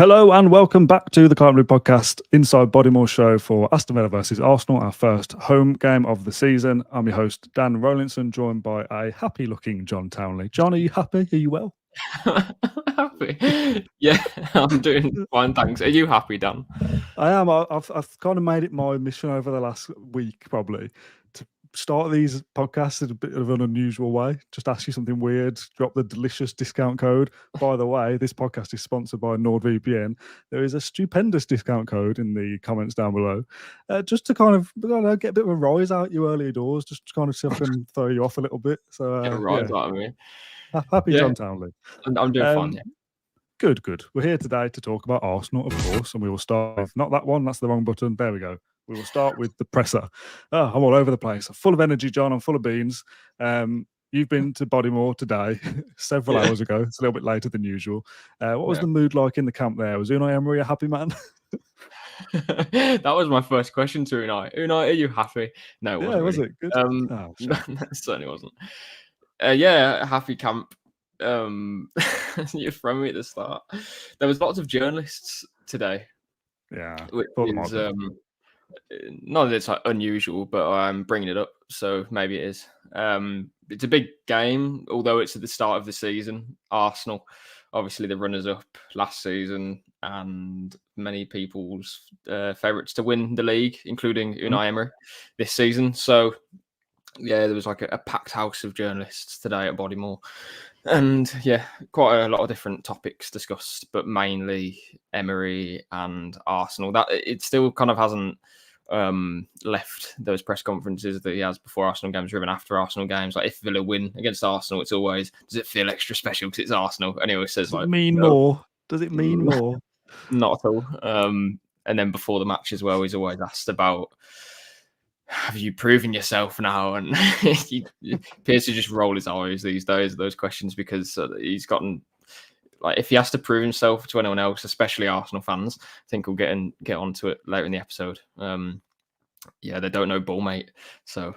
Hello and welcome back to the Climate Blue podcast, Inside BODYMOOR show for Aston Villa versus Arsenal, our first home game of the season. I'm your host, Dan Rolinson, joined by a happy-looking John Townley. John, are you happy? Are you well? Happy? Yeah, I'm doing fine, thanks. Are you happy, Dan? I am. I've kind of made it my mission over the last week, probably, to start these podcasts in a bit of an unusual way. Just ask you something weird, drop the delicious discount code. By the way, this podcast is sponsored by NordVPN. There is a stupendous discount code in the comments down below, just to kind of get a bit of a rise out you early doors, just to kind of see if I can throw you off a little bit. So Get a rise out of me. Happy Yeah. John Townley. I'm doing fine, yeah. Good. We're here today to talk about Arsenal, of course, and we will start with not that one. That's the wrong button. There we go. We will start with the presser. Oh, I'm all over the place. I'm full of energy, John. I'm full of beans. You've been to BODYMOOR today, several hours ago. It's a little bit later than usual. What was the mood like in the camp there? Was Unai Emery a happy man? That was my first question to Unai. Unai, are you happy? No, it wasn't. Was really. it good? No, it certainly wasn't. Happy camp. You throw me at the start. There was lots of journalists today. Yeah, which is not that it's like unusual, but I'm bringing it up, so maybe it is. It's a big game, although it's at the start of the season. Arsenal, obviously the runners-up last season, and many people's favourites to win the league, including Unai Emery this season. So, yeah, there was like a packed house of journalists today at BODYMOOR. And yeah, quite a lot of different topics discussed, but mainly Emery and Arsenal. That it still kind of hasn't left those press conferences that he has before Arsenal games or even after Arsenal games. Like if Villa win against Arsenal, it's always, does it feel extra special because it's Arsenal? And he always says, does it mean more? Does it mean more? Not at all. And then before the match as well, he's always asked about, have you proven yourself now? And he appears to just roll his eyes these days at those questions because he's gotten, like, if he has to prove himself to anyone else, especially Arsenal fans, I think we'll get onto it later in the episode. They don't know ball, mate. So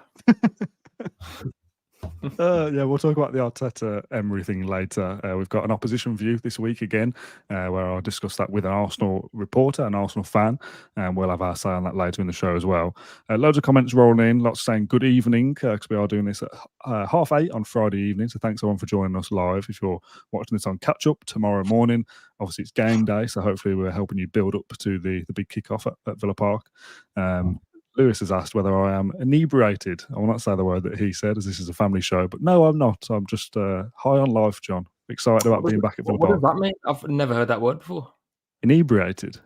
we'll talk about the Arteta Emery thing later. We've got an opposition view this week again, where I'll discuss that with an Arsenal reporter, an Arsenal fan, and we'll have our say on that later in the show as well. Loads of comments rolling in, lots saying good evening, because we are doing this at 8:30 on Friday evening. So thanks everyone for joining us live. If you're watching this on catch up tomorrow morning, obviously it's game day, so hopefully we're helping you build up to the big kickoff at Villa Park. Lewis has asked whether I am inebriated. I will not say the word that he said, as this is a family show, but no, I'm not. I'm just high on life, John. Excited about being back at Villa Park. What does that mean? I've never heard that word before. Inebriated?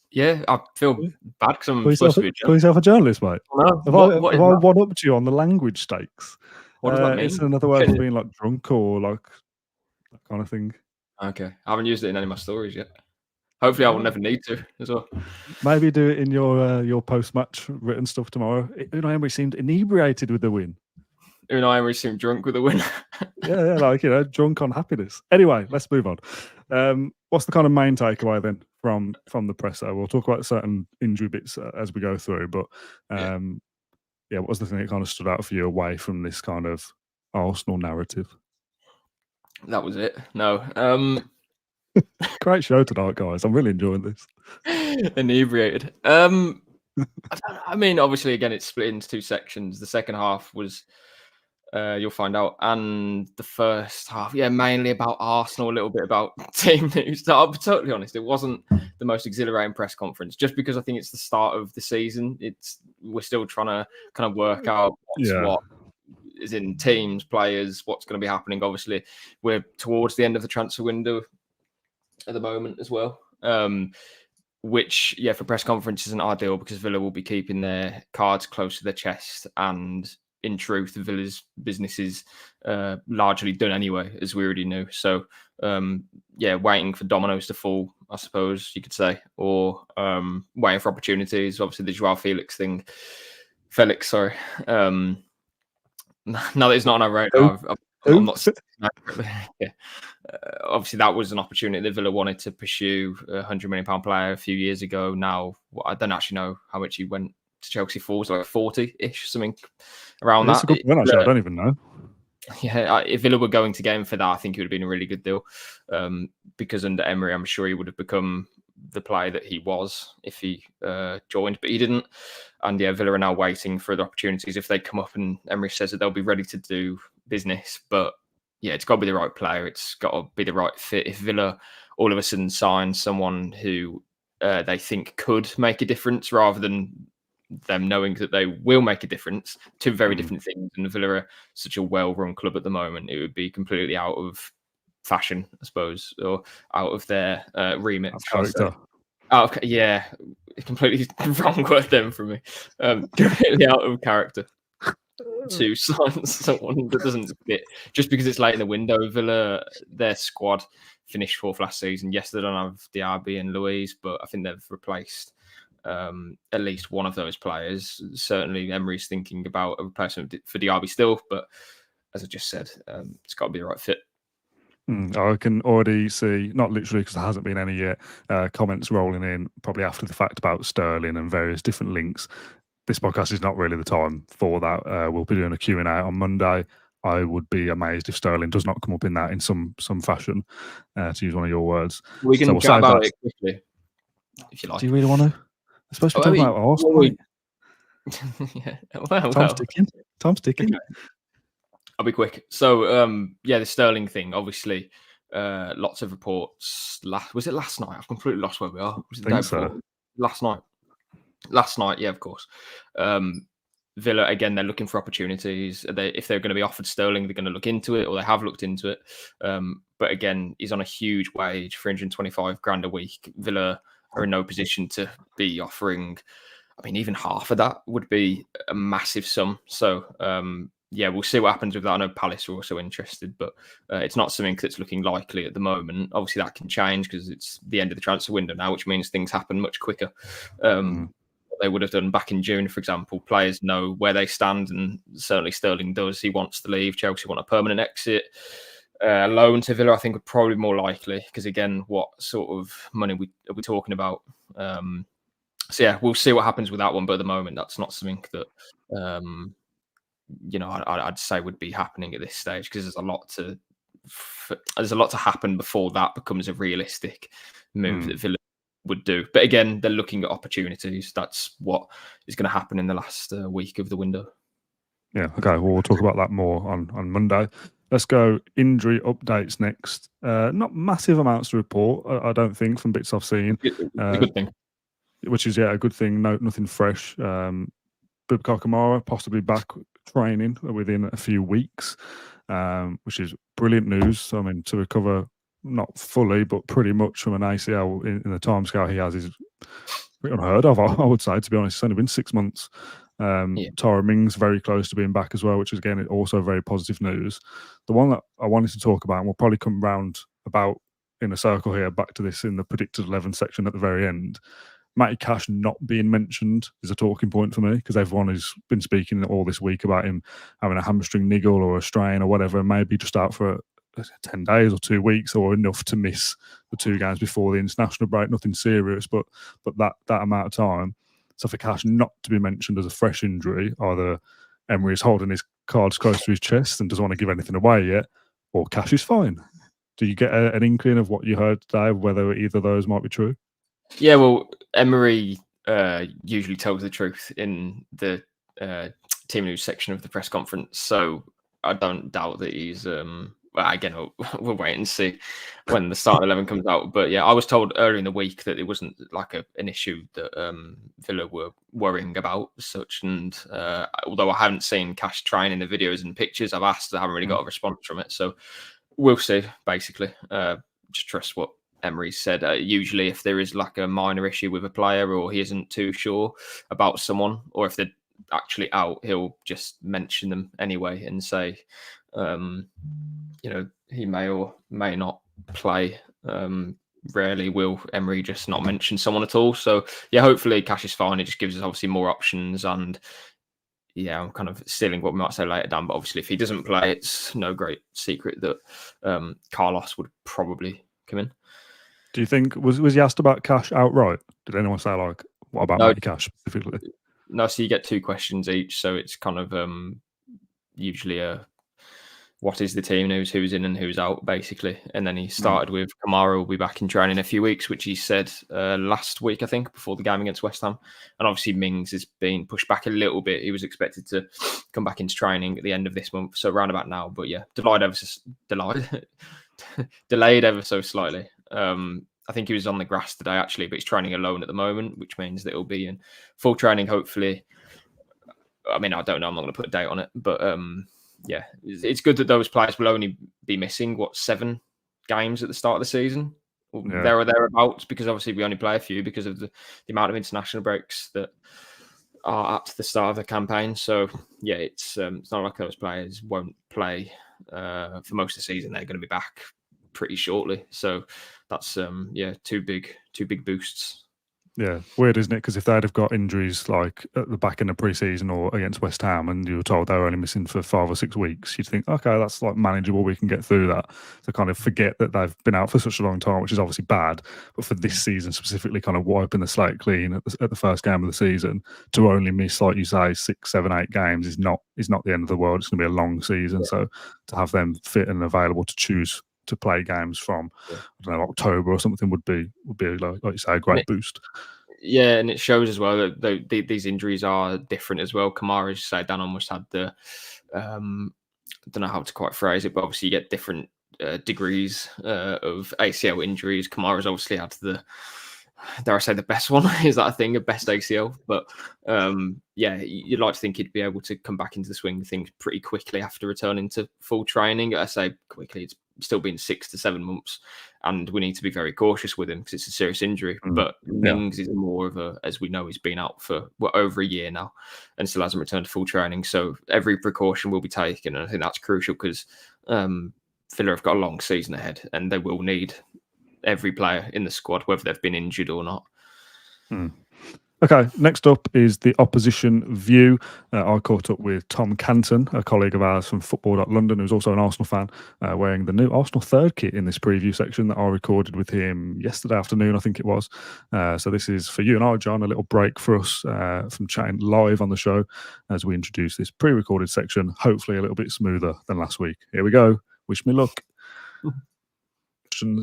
Yeah, I feel bad because I'm supposed to be a journalist. Call yourself a journalist, mate? No. Have I one-upped you on the language stakes? What does that mean? It's another word for being like drunk or like that kind of thing. Okay. I haven't used it in any of my stories yet. Hopefully, I will never need to as well. Maybe do it in your post-match written stuff tomorrow. Unai Emery seemed inebriated with the win. Unai Emery seemed drunk with the win. yeah, drunk on happiness. Anyway, let's move on. What's the kind of main takeaway then from the presser? We'll talk about certain injury bits as we go through, but what was the thing that kind of stood out for you away from this kind of Arsenal narrative? That was it. No. Great show tonight, guys. I'm really enjoying this. Inebriated. I mean, obviously, again, it's split into two sections. The second half was, you'll find out, and the first half, mainly about Arsenal, a little bit about team news. So I'll be totally honest, it wasn't the most exhilarating press conference, just because I think it's the start of the season. We're still trying to kind of work out what is in teams, players, what's going to be happening. Obviously, we're towards the end of the transfer window at the moment as well, which for press conference isn't ideal because Villa will be keeping their cards close to their chest, and in truth Villa's business is largely done anyway, as we already knew. So waiting for dominoes to fall, I suppose you could say, or waiting for opportunities. Obviously the Joao Felix, sorry. Now that it's not on our radar, I'm not. Obviously, that was an opportunity that Villa wanted to pursue, £100 million player a few years ago. Now, I don't actually know how much he went to Chelsea for. Was like 40-ish, something around that. That's a good point, actually. I don't even know. Yeah, if Villa were going to get him for that, I think it would have been a really good deal. Because under Emery, I'm sure he would have become the player that he was if he joined, but he didn't. And yeah, Villa are now waiting for the opportunities if they come up, and Emery says that they'll be ready to do business. But yeah, it's got to be the right player. It's got to be the right fit. If Villa all of a sudden sign someone who they think could make a difference rather than them knowing that they will make a difference, two very different things. And Villa are such a well-run club at the moment, it would be completely out of fashion, I suppose, or out of their remit. Character. Yeah, completely wrong word then for me. Completely out of character to sign someone that doesn't fit just because it's late in the window. Villa, their squad finished fourth last season. Yes, they don't have Diaby and Luiz, but I think they've replaced at least one of those players. Certainly, Emery's thinking about a replacement for Diaby still, but as I just said, it's got to be the right fit. I can already see, not literally because there hasn't been any yet, comments rolling in probably after the fact about Sterling and various different links. This podcast is not really the time for that. We'll be doing a Q&A on Monday. I would be amazed if Sterling does not come up in that in some fashion, to use one of your words. We can chat about it quickly, if you like. Do you really want to? I'm supposed to be talking about Arsenal. Yeah. Time's ticking. Okay. I'll be quick. So, yeah, the Sterling thing, obviously, lots of reports. Was it last night? I've completely lost where we are. Was it the day before? Last night. Last night, yeah, of course. Villa, again, they're looking for opportunities. If they're going to be offered Sterling, they're going to look into it, or they have looked into it. But again, he's on a huge wage, 325 grand a week. Villa are in no position to be offering, I mean, even half of that would be a massive sum. So, yeah, we'll see what happens with that. I know Palace are also interested, but it's not something that's looking likely at the moment. Obviously, that can change because it's the end of the transfer window now, which means things happen much quicker. They would have done back in June, for example. Players know where they stand, and certainly Sterling does. He wants to leave. Chelsea want a permanent exit. Loan to Villa, I think, would probably be more likely because, again, what sort of money are we talking about? So, yeah, we'll see what happens with that one. But at the moment, that's not something that I'd say would be happening at this stage because there's a lot to happen before that becomes a realistic move that Villa would do. But again, they're looking at opportunities. That's what is going to happen in the last week of the window. Yeah, okay. Well, we'll talk about that more on Monday. Let's go injury updates next. Not massive amounts to report, I don't think, from bits I've seen. A good thing. Which is, a good thing. No, nothing fresh. Bubka Kamara possibly back training within a few weeks, which is brilliant news. I mean, to recover not fully, but pretty much from an ACL in the timescale he has is pretty unheard of, I would say, to be honest. It's only been 6 months. Tara Mings very close to being back as well, which is, again, also very positive news. The one that I wanted to talk about, and we'll probably come round about in a circle here, back to this in the predicted 11 section at the very end. Matty Cash not being mentioned is a talking point for me because everyone has been speaking all this week about him having a hamstring niggle or a strain or whatever, maybe just out for 10 days or 2 weeks or enough to miss the 2 games before the international break. Nothing serious, but that amount of time. So for Cash not to be mentioned as a fresh injury, either Emery is holding his cards close to his chest and doesn't want to give anything away yet, or Cash is fine. Do you get an inkling of what you heard today, whether either of those might be true? Yeah, well, Emery usually tells the truth in the team news section of the press conference, so I don't doubt that he's. Again, we'll wait and see when the start 11 comes out. But yeah, I was told earlier in the week that it wasn't like an issue that Villa were worrying about as such. And although I haven't seen Cash trying in the videos and pictures, I've asked, I haven't really got a response from it. So we'll see, basically. Just trust what Emery said. Usually, if there is like a minor issue with a player or he isn't too sure about someone, or if they're actually out, he'll just mention them anyway and say, he may or may not play. Rarely will Emery just not mention someone at all. So yeah, hopefully Cash is fine. It just gives us obviously more options. And yeah, I'm kind of stealing what we might say later, Dan. But obviously, if he doesn't play, it's no great secret that Carlos would probably come in. Do you think was he asked about Cash outright? Did anyone say like, what about Matty Cash specifically? No, so you get 2 questions each, so it's kind of usually a what is the team news, who's in and who's out, basically. And then he started with Kamara will be back in training in a few weeks, which he said last week, I think, before the game against West Ham. And obviously Mings has been pushed back a little bit. He was expected to come back into training at the end of this month, so round about now. But yeah, delayed ever so slightly. I think he was on the grass today, actually, but he's training alone at the moment, which means that he'll be in full training, hopefully. I mean, I don't know. I'm not going to put a date on it, but yeah, it's good that those players will only be missing 7 games at the start of the season, there or thereabouts, because obviously we only play a few because of the amount of international breaks that are at the start of the campaign. So yeah, it's not like those players won't play for most of the season. They're going to be back pretty shortly. So that's 2 big boosts. Yeah, weird, isn't it? Because if they'd have got injuries like at the back end of pre-season or against West Ham, and you were told they were only missing for 5 or 6 weeks, you'd think, okay, that's like manageable. We can get through that. To kind of forget that they've been out for such a long time, which is obviously bad. But for this season specifically, kind of wiping the slate clean at the first game of the season, to only miss, like you say, 6, 7, 8 games is not the end of the world. It's going to be a long season. Yeah. So to have them fit and available to choose to play games from, I don't know, October or something would be like you say, a great boost. Yeah, and it shows as well that these injuries are different as well. Kamara, as you say, Dan almost had the, I don't know how to quite phrase it, but obviously you get different degrees of ACL injuries. Kamara's obviously had the, dare I say, the best one. Is that a thing, a best ACL? But yeah, you'd like to think he'd be able to come back into the swing of things pretty quickly after returning to full training. I say quickly, it's still been 6 to 7 months, and we need to be very cautious with him because it's a serious injury. But Mings is more of a, as we know, he's been out for over a year now and still hasn't returned to full training. So every precaution will be taken, and I think that's crucial because Villa have got a long season ahead, and they will need every player in the squad, whether they've been injured or not. Okay, next up is the opposition view. I caught up with Tom Canton, a colleague of ours from Football.London, who's also an Arsenal fan, wearing the new Arsenal third kit in this preview section that I recorded with him yesterday afternoon, I think it was. So this is for you and I, John, a little break for us from chatting live on the show as we introduce this pre-recorded section, hopefully a little bit smoother than last week. Here we go. Wish me luck.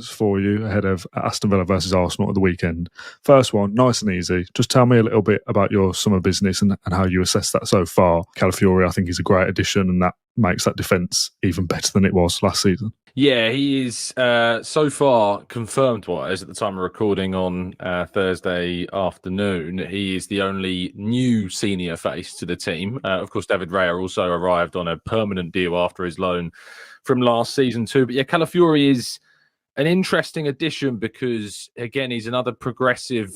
For you ahead of Aston Villa versus Arsenal at the weekend. First one, nice and easy. Just tell me a little bit about your summer business and how you assess that so far. Calafiori, I think, is a great addition, and that makes that defence even better than it was last season. Yeah, he is so far confirmed-wise at the time of recording on Thursday afternoon. He is the only new senior face to the team. Of course, David Raya also arrived on a permanent deal after his loan from last season too. But yeah, Calafiori is an interesting addition because, again, he's another progressive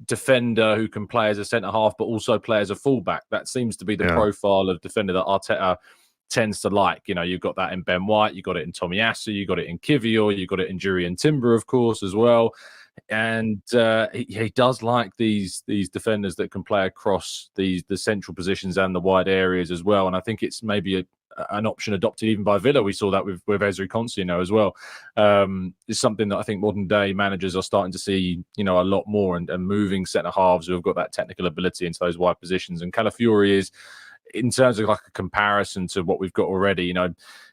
defender who can play as a centre-half but also play as a fullback. That seems to be the profile of defender that Arteta tends to like. You know, you've got that in Ben White, you got it in Tomiyasu, you got it in Kivior, you got it in Jurriën Timber, of course, as well. And he does like these defenders that can play across the central positions and the wide areas as well. And I think it's maybe an option adopted even by Villa. We saw that with Ezri Konsa, as well. It's something that I think modern day managers are starting to see, a lot more, and moving centre halves who have got that technical ability into those wide positions. And Calafiori is, in terms of like a comparison to what we've got already,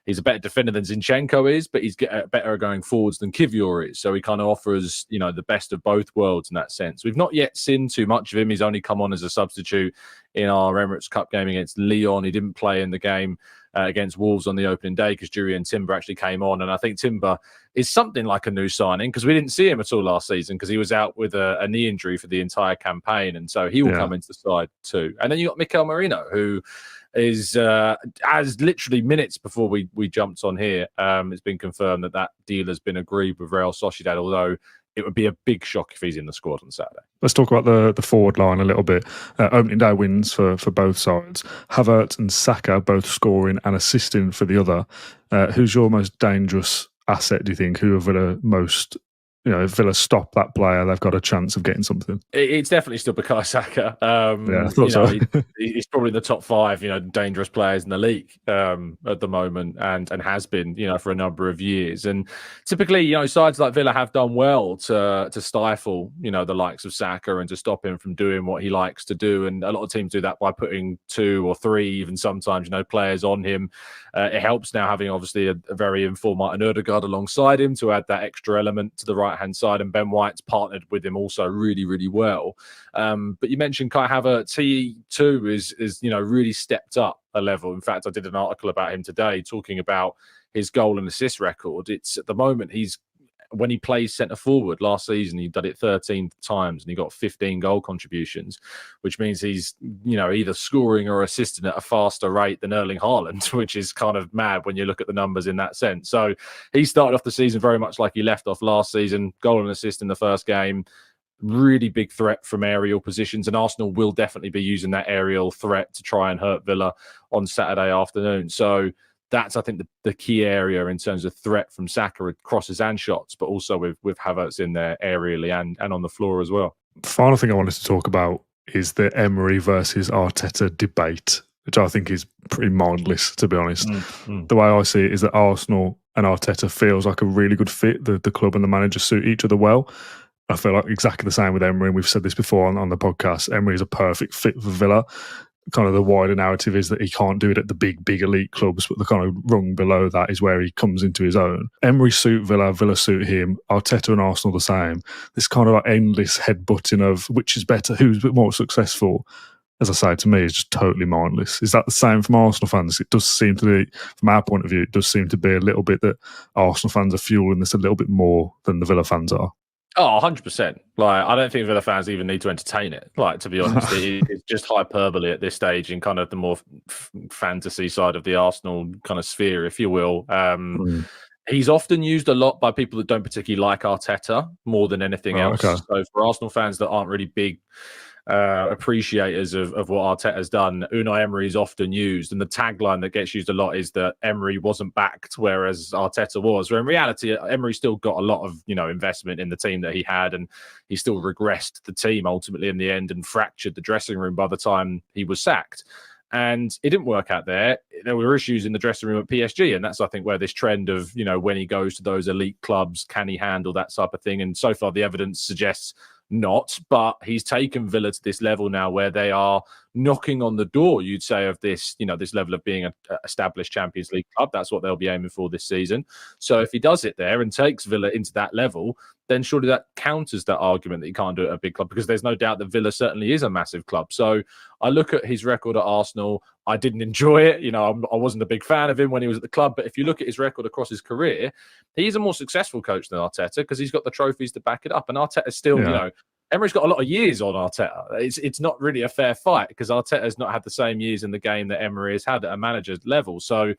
he's a better defender than Zinchenko is, but he's better going forwards than Kivior is. So he kind of offers, the best of both worlds in that sense. We've not yet seen too much of him. He's only come on as a substitute in our Emirates Cup game against Lyon. He didn't play in the game against Wolves on the opening day because Jurriën Timber actually came on. And I think Timber is something like a new signing because we didn't see him at all last season because he was out with a knee injury for the entire campaign. And so he will come into the side too. And then you got Mikel Merino, who is as literally minutes before we jumped on here. It's been confirmed that deal has been agreed with Real Sociedad, although it would be a big shock if he's in the squad on Saturday. Let's talk about the forward line a little bit. Opening day wins for both sides. Havertz and Saka both scoring and assisting for the other. Who's your most dangerous asset, do you think? Who are the most if Villa stop that player, they've got a chance of getting something. It's definitely still Bukayo Saka. I thought so. He's probably the top 5, dangerous players in the league at the moment, and has been, for a number of years. And typically, sides like Villa have done well to stifle, the likes of Saka and to stop him from doing what he likes to do. And a lot of teams do that by putting 2 or 3, even sometimes, players on him. It helps now having obviously a very informed Martin Ødegaard alongside him to add that extra element to the right-hand side, and Ben White's partnered with him also really, really well. But you mentioned Kai Havertz. He too is really stepped up a level. In fact, I did an article about him today talking about his goal and assist record. It's at the moment when he plays centre forward last season, he did it 13 times and he got 15 goal contributions, which means he's, either scoring or assisting at a faster rate than Erling Haaland, which is kind of mad when you look at the numbers in that sense. So he started off the season very much like he left off last season, goal and assist in the first game. Really big threat from aerial positions, and Arsenal will definitely be using that aerial threat to try and hurt Villa on Saturday afternoon. So that's, I think, the key area in terms of threat from Saka, crosses and shots, but also with Havertz in there aerially and on the floor as well. Final thing I wanted to talk about is the Emery versus Arteta debate, which I think is pretty mindless, to be honest. The way I see it is that Arsenal and Arteta feels like a really good fit. The club and the manager suit each other well. I feel like exactly the same with Emery, and we've said this before on the podcast. Emery is a perfect fit for Villa. Kind of the wider narrative is that he can't do it at the big elite clubs, but the kind of rung below that is where he comes into his own. Emery suit Villa, Villa suit him, Arteta and Arsenal the same. This kind of like endless headbutting of which is better, who's a bit more successful, as I say, to me, is just totally mindless. Is that the same from Arsenal fans? It does seem to be, from our point of view, it does seem to be a little bit that Arsenal fans are fueling this a little bit more than the Villa fans are. Oh, 100%. I don't think Villa fans even need to entertain it. To be honest, it's just hyperbole at this stage in kind of the more fantasy side of the Arsenal kind of sphere, if you will. He's often used a lot by people that don't particularly like Arteta more than anything else. Okay. So for Arsenal fans that aren't really big appreciators of what Arteta's done, Unai Emery is often used, and the tagline that gets used a lot is that Emery wasn't backed, whereas Arteta was. Where in reality, Emery still got a lot of investment in the team that he had, and he still regressed the team ultimately in the end and fractured the dressing room by the time he was sacked. And it didn't work out there. There were issues in the dressing room at PSG, and that's, I think, where this trend of when he goes to those elite clubs, can he handle that type of thing? And so far, the evidence suggests not, but he's taken Villa to this level now where they are knocking on the door, you'd say, of this, this level of being an established Champions League club. That's what they'll be aiming for this season. So if he does it there and takes Villa into that level, then surely that counters that argument that he can't do it at a big club, because there's no doubt that Villa certainly is a massive club. So I look at his record at Arsenal. I didn't enjoy it. I wasn't a big fan of him when he was at the club. But if you look at his record across his career, he's a more successful coach than Arteta because he's got the trophies to back it up. And Arteta's still, Emery's got a lot of years on Arteta. It's not really a fair fight because Arteta's not had the same years in the game that Emery has had at a manager's level. So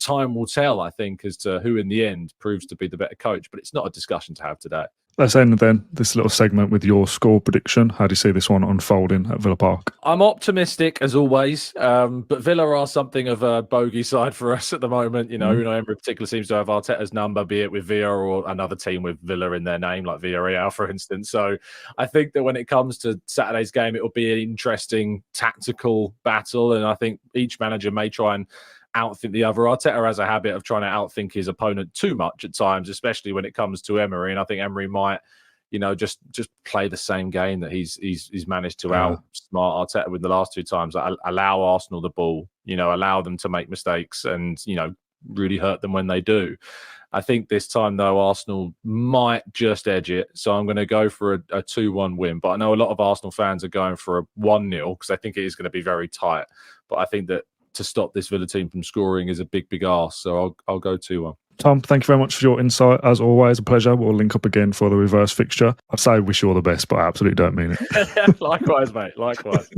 time will tell, I think, as to who in the end proves to be the better coach. But it's not a discussion to have today. Let's end then this little segment with your score prediction. How do you see this one unfolding at Villa Park? I'm optimistic as always, but Villa are something of a bogey side for us at the moment. Unai Emery in particular seems to have Arteta's number, be it with Villa or another team with Villa in their name, like Villarreal, for instance. So I think that when it comes to Saturday's game, it will be an interesting tactical battle, and I think each manager may try and outthink the other. Arteta has a habit of trying to outthink his opponent too much at times, especially when it comes to Emery. And I think Emery might, just play the same game that he's managed to outsmart Arteta with the last 2 times. Allow Arsenal the ball, allow them to make mistakes and, really hurt them when they do. I think this time, though, Arsenal might just edge it. So I'm going to go for a 2-1 win. But I know a lot of Arsenal fans are going for a 1-0 because I think it is going to be very tight. But I think that to stop this Villa team from scoring is a big ask. So I'll go 2-1. Tom, thank you very much for your insight. As always, a pleasure. We'll link up again for the reverse fixture. I'd say wish you all the best, but I absolutely don't mean it. Likewise, mate. Likewise.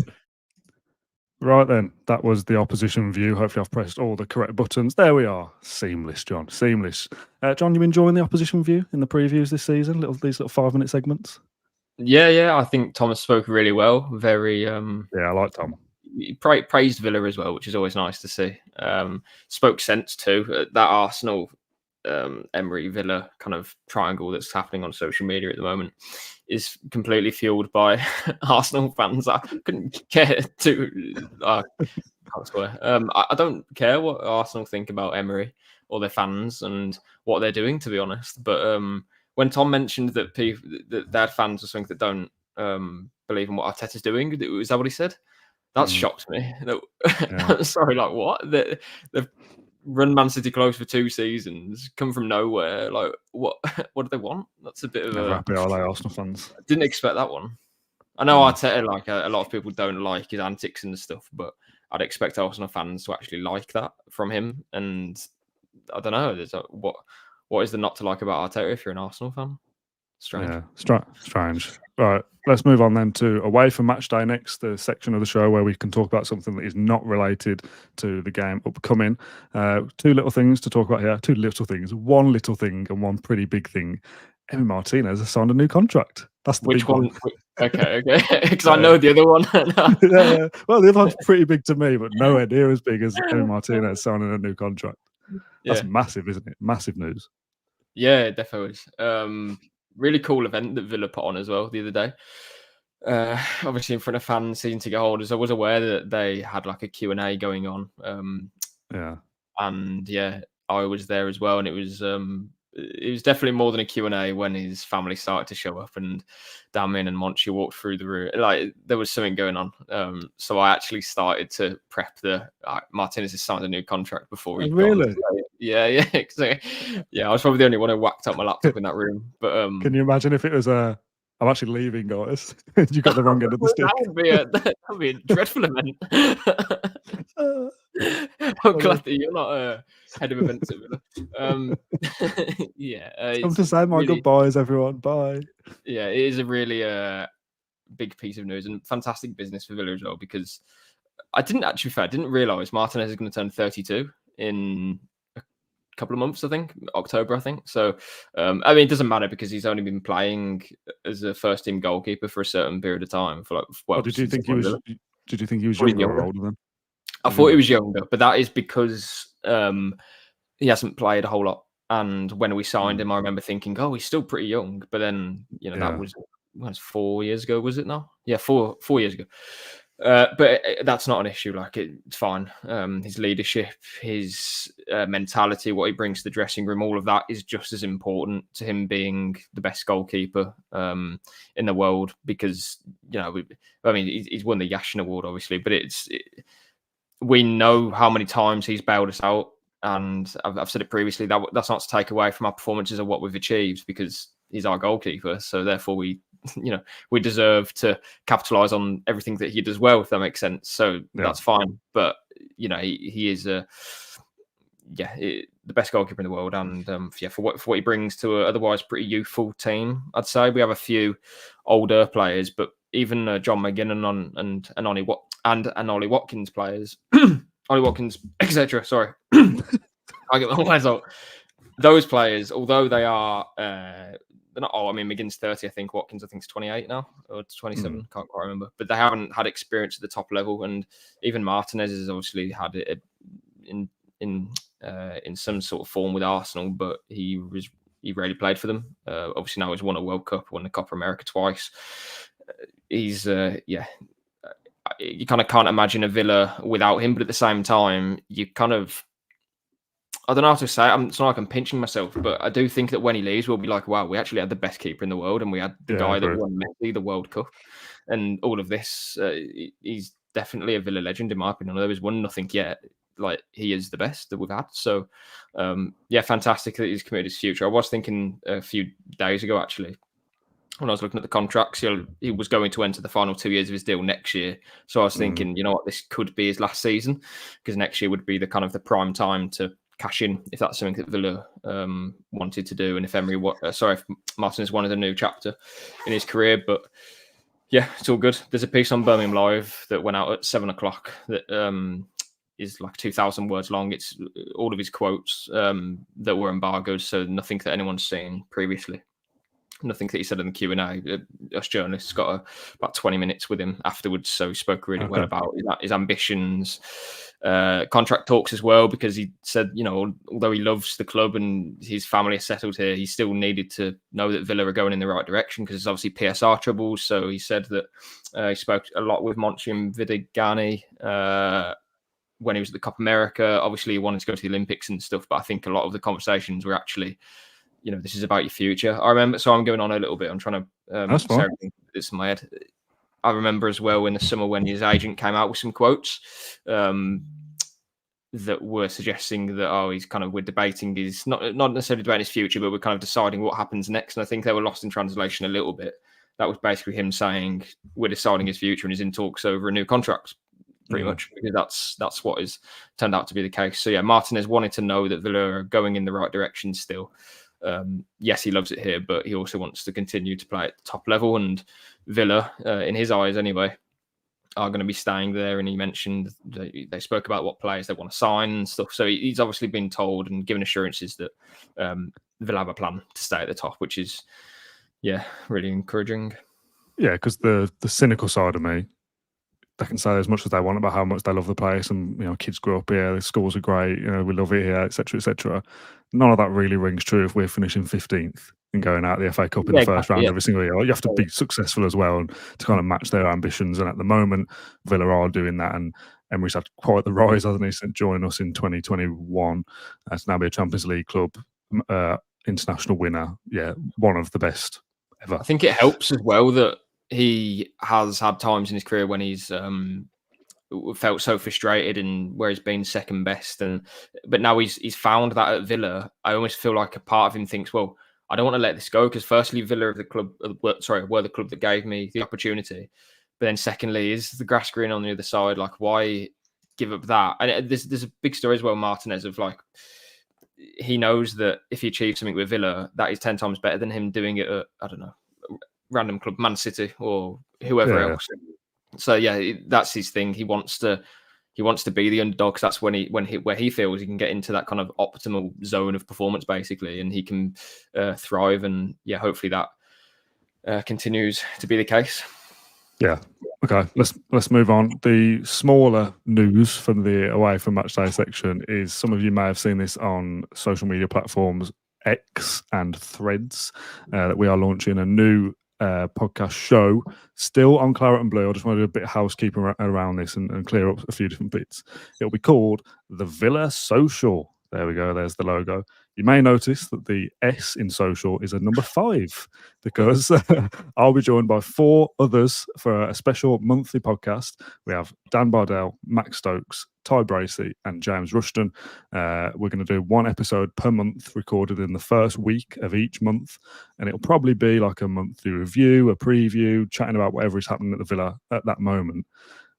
Right then, that was the opposition view. Hopefully I've pressed all the correct buttons. There we are. Seamless, John. Seamless. John, you enjoying the opposition view in the previews this season? These little 5-minute segments? Yeah. I think Thomas spoke really well. Very... Yeah, I like Tom. He praised Villa as well, which is always nice to see. Spoke sense too. That Arsenal Emery Villa kind of triangle that's happening on social media at the moment is completely fueled by Arsenal fans. I couldn't care to. I can't swear. I don't care what Arsenal think about Emery or their fans and what they're doing, to be honest. But when Tom mentioned that that they had fans or something that don't believe in what Arteta's doing, is that what he said? That shocked me. Sorry, like what? They've run Man City close for 2 seasons, come from nowhere. Like what? What do they want? That's a bit of a happy Arsenal fans. I didn't expect that one. I know Arteta, like a lot of people don't like his antics and stuff, but I'd expect Arsenal fans to actually like that from him. And I don't know. There's what is there not to like about Arteta if you're an Arsenal fan? Strange. Yeah, strange. Right, let's move on then to away from Matchday next, the section of the show where we can talk about something that is not related to the game upcoming. 2 little things to talk about here. 2 little things. 1 little thing and 1 pretty big thing. Emi Martinez has signed a new contract. That's the Which big one? Okay. Because I know the other one. Yeah. Well, the other one's pretty big to me, but nowhere near as big as Emi Martinez signing a new contract. That's massive, isn't it? Massive news. Yeah, it definitely was. Really cool event that Villa put on as well the other day. Obviously in front of fans, season ticket holders. I was aware that they had like a Q&A going on. And yeah, I was there as well, and it was definitely more than a Q&A when his family started to show up and Damien and Monchi walked through the room. Like there was something going on. So I actually started to prep Martinez has signed a new contract before he really? Yeah. I was probably the only one who whacked up my laptop in that room. But can you imagine if it was I'm actually leaving, guys? You got the wrong end of the stick. That would be a dreadful event. I'm glad that you're not head of events at Villa. Time to say my goodbyes, everyone. Bye. Yeah, it is a really big piece of news and fantastic business for Villa as well, because I didn't realise Martinez is going to turn 32 in a couple of months, I think, October, I think. So, I mean, it doesn't matter because he's only been playing as a first-team goalkeeper for a certain period of time. For like, did you think he was younger or older than? I thought he was younger, but that is because he hasn't played a whole lot. And when we signed him, I remember thinking, "Oh, he's still pretty young." But then, that was 4 years ago, was it now? Yeah, 4 years ago. But that's not an issue. Like it's fine. His leadership, his mentality, what he brings to the dressing room, all of that is just as important to him being the best goalkeeper in the world. Because he's won the Yashin Award, obviously, but we know how many times he's bailed us out, and I've said it previously. That's not to take away from our performances or what we've achieved, because he's our goalkeeper. So therefore, we deserve to capitalize on everything that he does well, if that makes sense. So that's fine. But he is the best goalkeeper in the world, and for what he brings to an otherwise pretty youthful team, I'd say we have a few older players, but even John McGinnon and Ollie Watkins players, Ollie Watkins, etc. Sorry, I get my words out. Those players, although they are, they're not. Oh, I mean, McGinn's 30, I think. Watkins, I think, is 28 now, or 27. Can't quite remember. But they haven't had experience at the top level, and even Martinez has obviously had it in some sort of form with Arsenal, but he rarely played for them. Obviously, now he's won a World Cup, won the Copa America twice. He's you kind of can't imagine a Villa without him, but at the same time, you kind of, I don't know how to say it. It's not like I'm pinching myself, but I do think that when he leaves, we'll be like, wow, we actually had the best keeper in the world, and we had the guy that won Messi the World Cup, and all of this. He's definitely a Villa legend, in my opinion. Although he's won nothing yet, like he is the best that we've had. So, fantastic that he's committed his future. I was thinking a few days ago, actually, when I was looking at the contracts, he was going to enter the final 2 years of his deal next year. So I was thinking, you know what, this could be his last season, because next year would be the kind of the prime time to cash in, if that's something that Villa wanted to do, and if if Martinez wanted a new chapter in his career. But yeah, it's all good. There's a piece on Birmingham Live that went out at 7:00 that is like 2,000 words long. It's all of his quotes that were embargoed, so nothing that anyone's seen previously. Nothing that he said in the Q&A. Us journalists got about 20 minutes with him afterwards, so he spoke really well about his ambitions, contract talks as well, because he said, although he loves the club and his family is settled here, he still needed to know that Villa are going in the right direction, because there's obviously PSR troubles. So he said that he spoke a lot with Monchim Vidigani when he was at the Copa America. Obviously, he wanted to go to the Olympics and stuff, but I think a lot of the conversations were actually, this is about your future. I remember, so I'm going on a little bit. I'm trying to say everything that's in my head. I remember as well in the summer when his agent came out with some quotes that were suggesting that, we're debating his, not necessarily debating his future, but we're kind of deciding what happens next. And I think they were lost in translation a little bit. That was basically him saying we're deciding his future and he's in talks over a new contract, pretty much, because that's what has turned out to be the case. So yeah, Martinez wanted to know that Villa are going in the right direction still. Yes, he loves it here, but he also wants to continue to play at the top level. And Villa, in his eyes anyway, are going to be staying there. And he mentioned they spoke about what players they want to sign and stuff. So he's obviously been told and given assurances that Villa have a plan to stay at the top, which is, really encouraging. Yeah, because the cynical side of me, they can say as much as they want about how much they love the place, and kids grew up here, the schools are great, we love it here, etc., etc. None of that really rings true if we're finishing 15th and going out the FA Cup in the first round every single year. You have to be successful as well, and to kind of match their ambitions. And at the moment, Villa are doing that, and Emery's had quite the rise, hasn't he, since joining us in 2021 to now be a Champions League club, international winner. Yeah, one of the best ever. I think it helps as well that he has had times in his career when he's felt so frustrated and where he's been second best, but now he's found that at Villa. I almost feel like a part of him thinks, well, I don't want to let this go, because firstly, Villa are the club, were the club that gave me the opportunity, but then secondly, is the grass green on the other side? Like, why give up that? And there's a big story as well, Martinez, of like, he knows that if he achieves something with Villa, that is 10 times better than him doing it at, I don't know, random club, Man City or whoever else. So yeah, that's his thing. He wants to be the underdog, because that's where he feels he can get into that kind of optimal zone of performance, basically, and he can thrive. And yeah, hopefully that continues to be the case. Yeah. Okay. Let's move on. The smaller news from the away from Matchday section is, some of you may have seen this on social media platforms X and Threads, that we are launching a new podcast show, still on Claret and Blue. I just want to do a bit of housekeeping around this and clear up a few different bits. It'll be called the Villa Social. There we go. There's the logo. You may notice that the S in social is a number 5, because I'll be joined by 4 others for a special monthly podcast. We have Dan Bardell, Max Stokes, Ty Bracey, and James Rushton. We're going to do 1 episode per month, recorded in the first week of each month, and it'll probably be like a monthly review, a preview, chatting about whatever is happening at the Villa at that moment.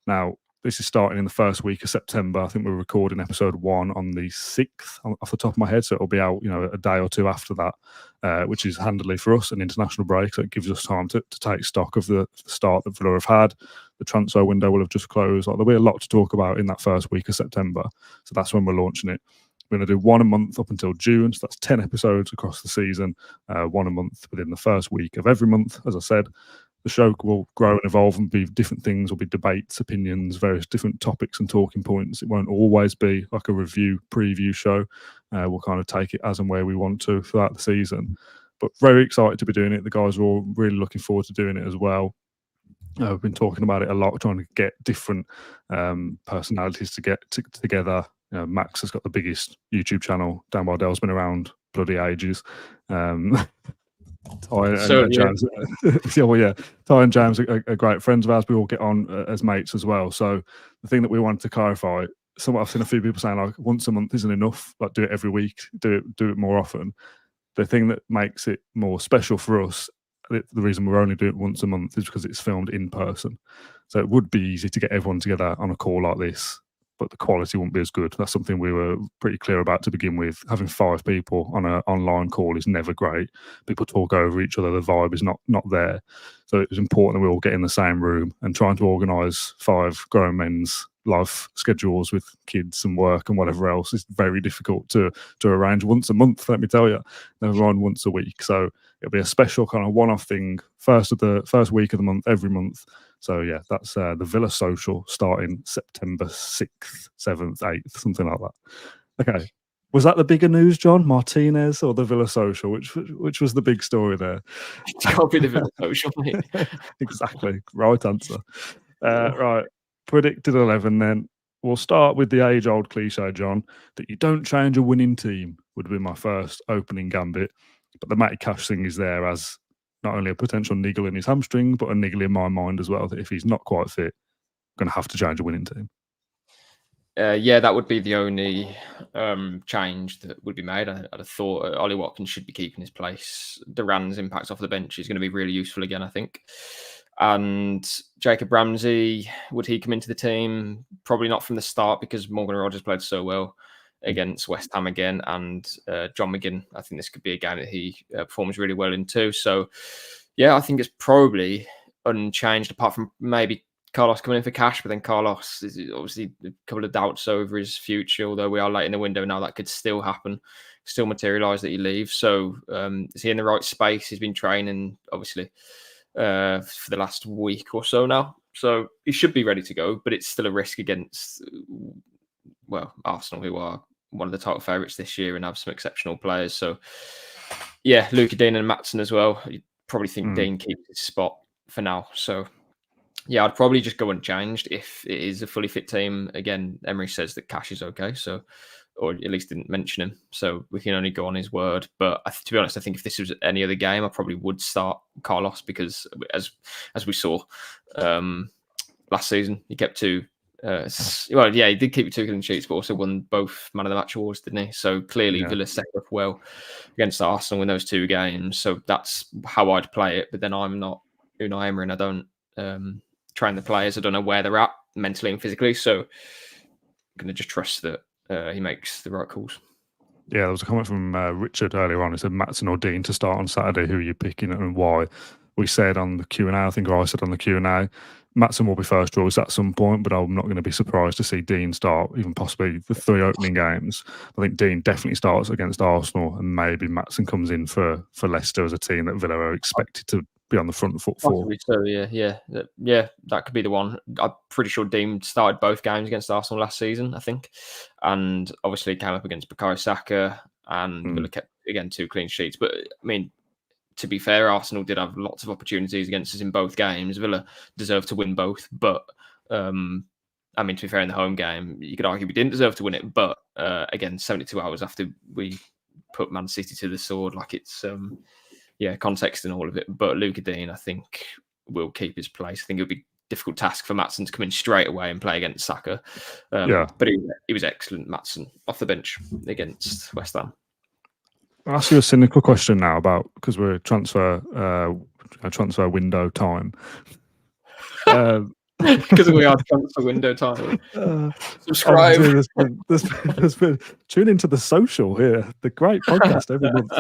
Now, this is starting in the first week of September. I think we're recording episode 1 on the 6th, off the top of my head. So it'll be out, a day or 2 after that, which is handily for us an international break. So it gives us time to take stock of the start that Villa have had. The transfer window will have just closed. There'll be a lot to talk about in that first week of September. So that's when we're launching it. We're going to do 1 a month up until June. So that's 10 episodes across the season, 1 a month within the first week of every month, as I said. The show will grow and evolve and be different things. Will be debates, opinions, various different topics and talking points. It won't always be like a preview show. We'll kind of take it as and where we want to throughout the season. But very excited to be doing it. The guys are all really looking forward to doing it as well. We've been talking about it a lot, trying to get different personalities to get together. Max has got the biggest YouTube channel. Dan Bardell's been around bloody ages. Ty and James, Ty and James are great friends of ours. We all get on as mates as well. So the thing that we wanted to clarify, I've seen a few people saying like once a month isn't enough. Like do it every week, do it more often. The thing that makes it more special for us, the reason we're only doing it once a month, is because it's filmed in person. So it would be easy to get everyone together on a call like this, but the quality won't be as good. That's something we were pretty clear about to begin with. Having 5 people on an online call is never great. People talk over each other. The vibe is not there. So it was important that we all get in the same room, and trying to organise 5 grown men's life schedules with kids and work and whatever else is very difficult to arrange once a month, let me tell you, never mind once a week. So it'll be a special kind of one-off thing, first week of the month, every month. So yeah, that's the Villa social starting September 6th, 7th, 8th, something like that. Okay. Was that the bigger news, John? Martinez or the Villa social? Which was the big story there? It's got to be the Villa social, mate. Exactly. Right answer. Right. Predicted 11 then. We'll start with the age-old cliche, John, that you don't change a winning team would be my first opening gambit. But the Matty Cash thing is there as not only a potential niggle in his hamstring, but a niggle in my mind as well, that if he's not quite fit, going to have to change a winning team. Yeah, that would be the only change that would be made. I'd have thought Ollie Watkins should be keeping his place. Duran's impact off the bench is going to be really useful again, I think. And Jacob Ramsey, would he come into the team? Probably not from the start because Morgan Rogers played so well against West Ham again. And John McGinn, I think this could be a game that he performs really well in too. So, yeah, I think it's probably unchanged apart from maybe Carlos coming in for Cash, but then Carlos is obviously a couple of doubts over his future, although we are late in the window now, that could still happen, still materialise that he leaves. So is he in the right space? He's been training, obviously, for the last week or so now. So he should be ready to go, but it's still a risk against, well, Arsenal, who are one of the title favourites this year and have some exceptional players. So, yeah, Luca Dean and Maatsen as well. You probably think Dean keeps his spot for now. So, yeah, I'd probably just go unchanged if it is a fully fit team. Again, Emery says that Cash is okay, so, or at least didn't mention him, so we can only go on his word. But to be honest, I think if this was any other game, I probably would start Carlos because, as we saw last season, he kept two. Well, yeah, he did keep 2 clean sheets, but also won both Man of the Match awards, didn't he? So clearly, Villa set up well against Arsenal in those 2 games. So that's how I'd play it. But then I'm not Unai Emery, and I don't train the players. I don't know where they're at mentally and physically. So I'm going to just trust that he makes the right calls. Yeah, there was a comment from Richard earlier on. He said Maatsen or Dean to start on Saturday. Who are you picking and why? We said on the Q&A, I think I said on the Q&A, Maatsen will be first choice at some point, but I'm not going to be surprised to see Dean start, even possibly the 3 opening games. I think Dean definitely starts against Arsenal, and maybe Maatsen comes in for Leicester as a team that Villa are expected to be on the front foot for. So yeah, that could be the one. I'm pretty sure Dean started both games against Arsenal last season, I think, and obviously came up against Bukayo Saka, and Villa kept again 2 clean sheets. But I mean, to be fair, Arsenal did have lots of opportunities against us in both games. Villa deserved to win both, but I mean, to be fair, in the home game, you could argue we didn't deserve to win it. But again, 72 hours after we put Man City to the sword, like it's context and all of it. But Luca Dean, I think, will keep his place. I think it would be a difficult task for Maatsen to come in straight away and play against Saka. But he was excellent, Maatsen, off the bench against West Ham. I'll ask you a cynical question now about, because we're transfer window time. Because we are transfer window time. Subscribe. There's been tune into the social here, the great podcast every month.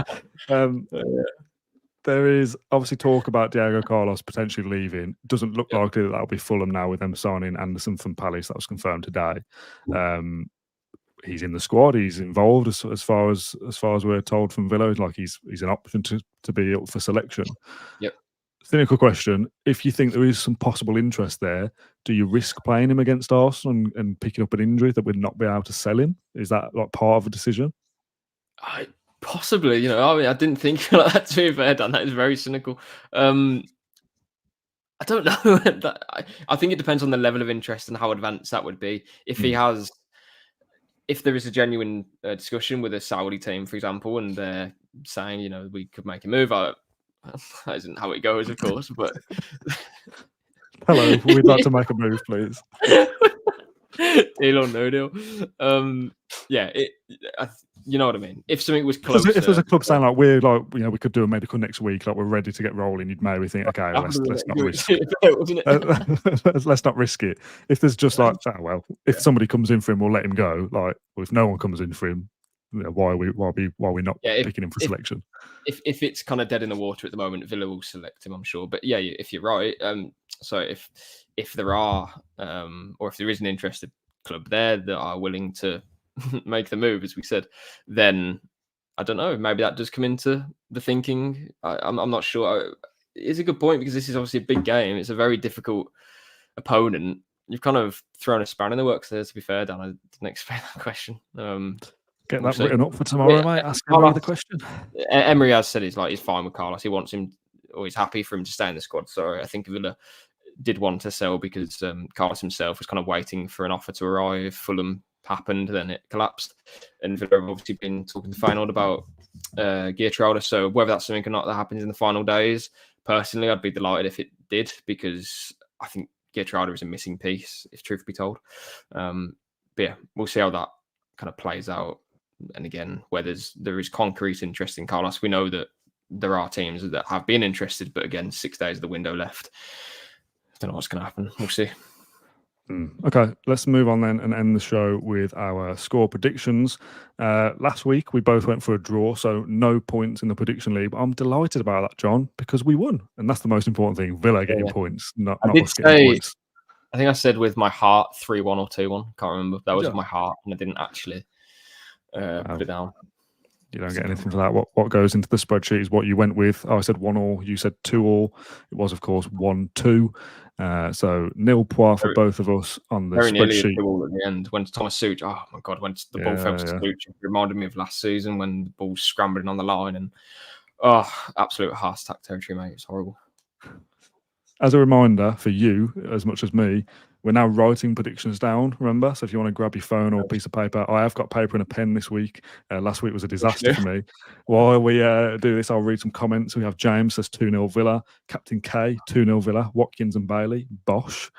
There is obviously talk about Diego Carlos potentially leaving. Doesn't look likely that that'll be Fulham now with them signing Anderson from Palace. That was confirmed today. He's in the squad. He's involved as far as we're told from Villa. Like he's an option to be up for selection. Yep. Cynical question: if you think there is some possible interest there, do you risk playing him against Arsenal and picking up an injury that would not be able to sell him? Is that like part of a decision? Possibly. I mean, I didn't think like that. To be fair, Dan, that is very cynical. I don't know. I think it depends on the level of interest and how advanced that would be. If there is a genuine discussion with a Saudi team, for example, and they're saying, we could make a move, that isn't how it goes, of course, but... Hello, we'd like to make a move, please. Deal or no deal. You know what I mean? If something was close... If there's a club saying, like, we could do a medical next week, like, we're ready to get rolling, you'd maybe think, okay, let's not risk it. Let's not risk it. If there's just like, if somebody comes in for him, we'll let him go. Like, well, if no one comes in for him, why are we not picking him for selection? If it's kind of dead in the water at the moment, Villa will select him, I'm sure. But yeah, if you're right, so if there are, or if there is an interested club there that are willing to make the move, as we said, then I don't know. Maybe that does come into the thinking. I'm not sure. it's a good point because this is obviously a big game. It's a very difficult opponent. You've kind of thrown a spanner in the works there, to be fair, Dan. I didn't expect that question. Get that written up for tomorrow, mate. Ask Emery the question. Emery has said he's fine with Carlos. He wants him, or he's happy for him to stay in the squad. So I think Villa did want to sell because Carlos himself was kind of waiting for an offer to arrive. Fulham happened, then it collapsed. And Villa have obviously been talking to Feyenoord about Geertruida. So whether that's something or not that happens in the final days, personally, I'd be delighted if it did, because I think Geertruida is a missing piece, if truth be told. But yeah, we'll see how that kind of plays out. And again, where there is concrete interest in Carlos, we know that there are teams that have been interested, but again, 6 days of the window left. I don't know what's going to happen. We'll see. Okay, let's move on then and end the show with our score predictions. Last week, we both went for a draw, so no points in the prediction league. But I'm delighted about that, John, because we won. And that's the most important thing. Villa getting points, not us getting points. I think I said with my heart 3-1 or 2-1. Can't remember. That was with my heart, and I didn't actually put it down. You don't get anything for that. What goes into the spreadsheet is what you went with. I said 1-1. You said 2-2. It was, of course, 1-2. So nil points for both of us on the very spreadsheet. Nearly a 2-2 at the end when Thomas Such. Oh my God! When the ball fell to Such, it reminded me of last season when the ball was scrambling on the line, and absolute heart attack territory, mate. It's horrible. As a reminder for you, as much as me, we're now writing predictions down, remember? So if you want to grab your phone or a piece of paper, I have got paper and a pen this week. Last week was a disaster for me. While we do this, I'll read some comments. We have James says 2-0 Villa. Captain K, 2-0 Villa. Watkins and Bailey, Bosch.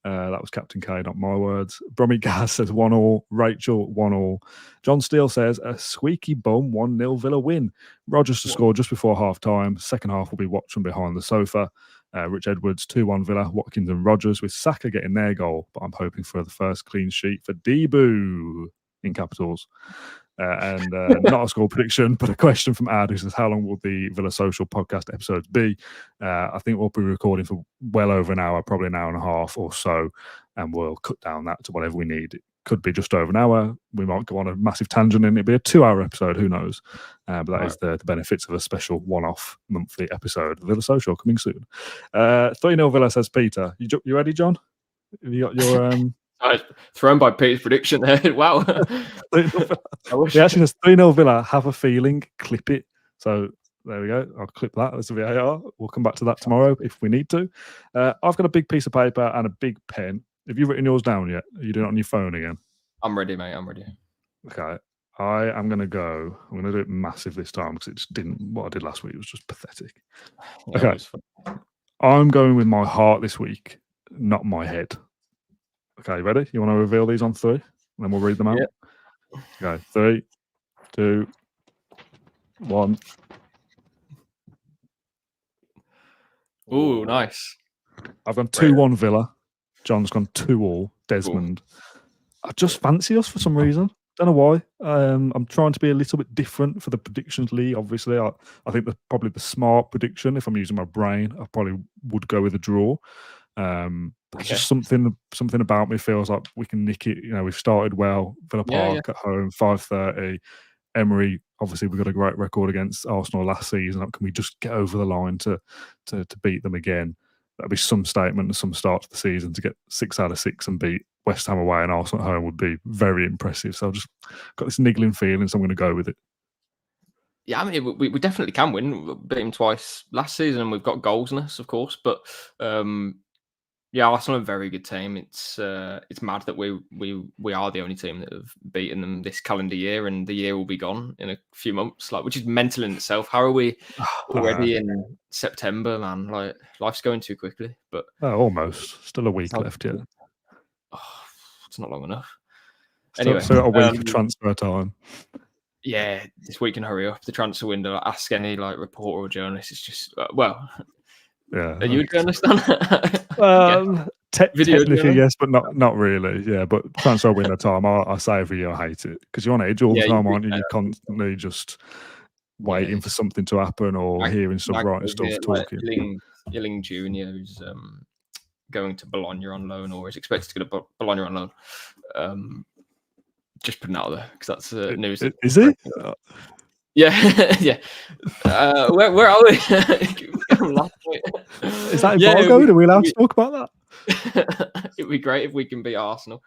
That was Captain K, not my words. Brommy Gaz says 1-1. Rachel, 1-1. John Steele says a squeaky bum 1-0 Villa win. Rogers to score just before half-time. Second half will be watched from behind the sofa. Rich Edwards, 2-1 Villa, Watkins and Rogers, with Saka getting their goal. But I'm hoping for the first clean sheet for Debu, in capitals. Not a score prediction, but a question from Ad, who says, how long will the Villa Social podcast episodes be? I think we'll be recording for well over an hour, probably an hour and a half or so, and we'll cut down that to whatever we need. It could be just over an hour. We might go on a massive tangent and it'll be a 2-hour episode, who knows? But that is the benefits of a special one-off monthly episode. Villa Social coming soon. 3-0 Villa, says Peter. You ready, John? Have you got your... Thrown by Peter's prediction there. Wow. He actually says 3-0 Villa, have a feeling, clip it. So there we go. I'll clip that. That's a VAR. We'll come back to that tomorrow if we need to. I've got a big piece of paper and a big pen. Have you written yours down yet? Are you doing it on your phone again? I'm ready, mate. I'm ready. Okay. I'm going to do it massive this time because it just didn't. What I did last week was just pathetic. Okay. I'm going with my heart this week, not my head. Okay, ready? You want to reveal these on 3? And then we'll read them out? Yep. Okay, 3, 2, 1. Ooh, nice. I've gone 2-1 Villa. John's gone 2-2 Desmond. I just fancy us for some reason. Don't know why. I'm trying to be a little bit different for the predictions league. Obviously, I think probably the smart prediction, if I'm using my brain, I probably would go with a draw. There's just something about me feels like we can nick it. You know, we've started well. Villa Park at home, 5:30. Emery, obviously, we've got a great record against Arsenal last season. Can we just get over the line to beat them again? That'd be some statement and some start to the season. To get 6 out of 6 and beat West Ham away and Arsenal at home would be very impressive. So I've just got this niggling feeling, so I'm going to go with it. Yeah, I mean, we definitely can win. We beat him twice last season, and we've got goals in us, of course. But yeah, Arsenal are a very good team. It's mad that we are the only team that have beaten them this calendar year, and the year will be gone in a few months. Which is mental in itself. How are we already in September, man? Like, life's going too quickly. But almost still a week left yet. Oh, it's not long enough. Anyway, so a week of transfer time. Yeah, this week can hurry up. The transfer window. Ask any reporter or journalist. It's just yeah. Are you a journalist? Technically, yes, but not really. Yeah, but transfer window time, I say every year I hate it because you're on edge all the time, aren't you? You're constantly just waiting for something to happen or hearing some writing stuff, talking. Illing Jr., who's going to Bologna on loan or is expected to go to Bologna on loan. Just putting it out there because that's news. Is he? Yeah, yeah. Where are we? last week. Is that embargoed? Are we allowed to talk about that? It'd be great if we can beat Arsenal.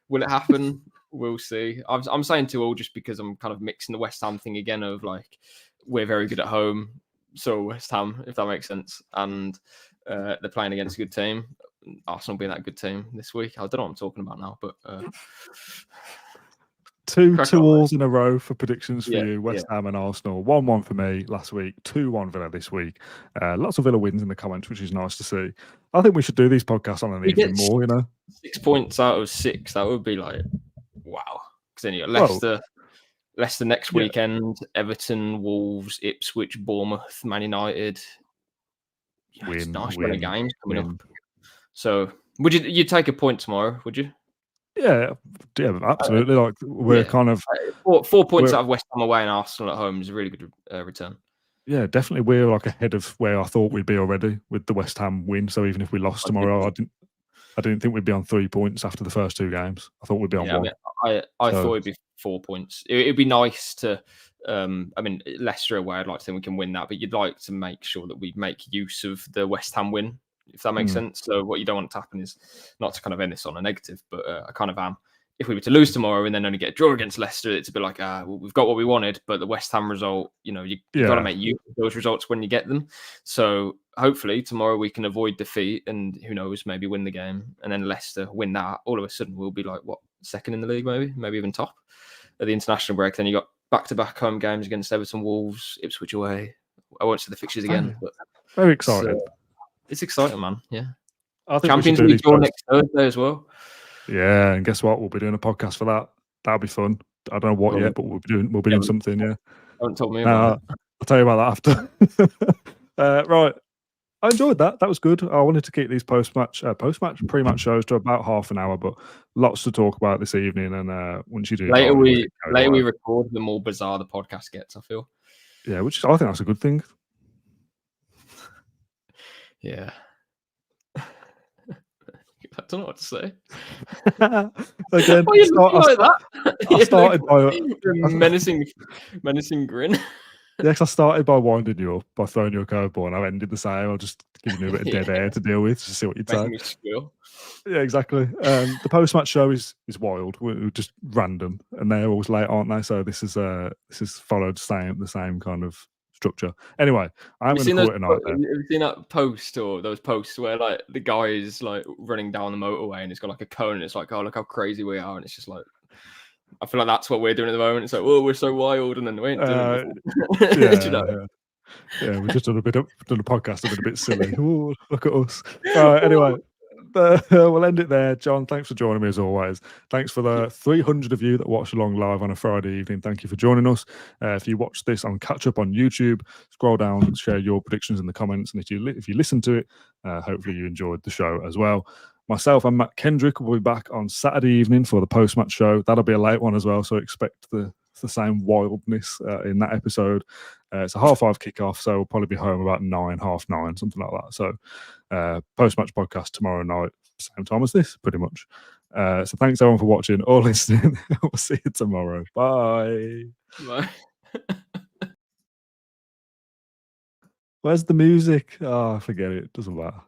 Will it happen? We'll see. I'm saying 2-2 just because I'm kind of mixing the West Ham thing again of like we're very good at home, so West Ham, if that makes sense, and they're playing against a good team. Arsenal being that good team this week. I don't know what I'm talking about now, but two alls in a row for predictions for you, West yeah. Ham and Arsenal. 1-1 for me last week, 2-1 Villa this week. Lots of Villa wins in the comments, which is nice to see. I think we should do these podcasts on an evening more, 6 points out of 6, that would be like, wow. Because then you got Leicester next weekend, Everton, Wolves, Ipswich, Bournemouth, Man United. Yeah, it's nice run of games coming up. So, would you take a point tomorrow? Would you? Yeah, absolutely. Like we're kind of 4 points out of West Ham away and Arsenal at home is a really good return. Yeah, definitely. We're like ahead of where I thought we'd be already with the West Ham win. So even if we lost tomorrow, I didn't think we'd be on 3 points after the first 2 games. I thought we'd be on 1. I thought it'd be 4 points. It'd be nice to. I mean, Leicester away, I'd like to think we can win that, but you'd like to make sure that we make use of the West Ham win, if that makes sense. So what you don't want to happen is not to kind of end this on a negative, but I kind of am. If we were to lose tomorrow and then only get a draw against Leicester, it's a bit like, well, we've got what we wanted, but the West Ham result, you've got to make use of those results when you get them. So hopefully tomorrow we can avoid defeat and who knows, maybe win the game. And then Leicester win that. All of a sudden we'll be like, what, second in the league, maybe even top at the international break. Then you got back-to-back home games against Everton, Wolves, Ipswich away. I won't see the fixtures again. But very excited. It's exciting, man. Yeah. I think Champions League draw next Thursday as well. Yeah, and guess what? We'll be doing a podcast for that. That'll be fun. I don't know what yet, but we'll be doing something. Yeah. Haven't told me about it. I'll tell you about that after. Right. I enjoyed that. That was good. I wanted to keep these pre-match shows to about half an hour, but lots to talk about this evening. And once you do, later we record, the more bizarre the podcast gets. I feel. Yeah, which I think that's a good thing. Yeah. I don't know what to say. Again, I started by menacing grin. Yes, I started by winding you up, by throwing you a curveball, and I ended the same. I'll just giving you a bit of dead air to deal with to see what you'd say. Yeah, exactly. The post-match show is wild. We're just random, and they're always late, aren't they? So this is followed the same kind of structure. Anyway, I'm going to call it a night. Have you seen that post or those posts where like the guy is like running down the motorway and it's got like a cone and it's like, oh, look how crazy we are, and it's just like, I feel like that's what we're doing at the moment. It's like, oh, we're so wild, and then we ain't doing it. Yeah, we've just done a podcast, a bit silly. Ooh, look at us. Anyway, we'll end it there. John, thanks for joining me as always. Thanks for the 300 of you that watched along live on a Friday evening. Thank you for joining us. If you watch this on catch up on YouTube, scroll down and share your predictions in the comments. And if you listen to it, hopefully you enjoyed the show as well. Myself and Matt Kendrick will be back on Saturday evening for the post-match show. That'll be a late one as well, so expect the same wildness in that episode. It's a 5:30 kickoff, so we'll probably be home about 9:30, something like that. So post-match podcast tomorrow night, same time as this, pretty much. So thanks everyone for watching or listening. We'll see you tomorrow. Bye. Bye. Where's the music? Oh, forget it. Doesn't matter.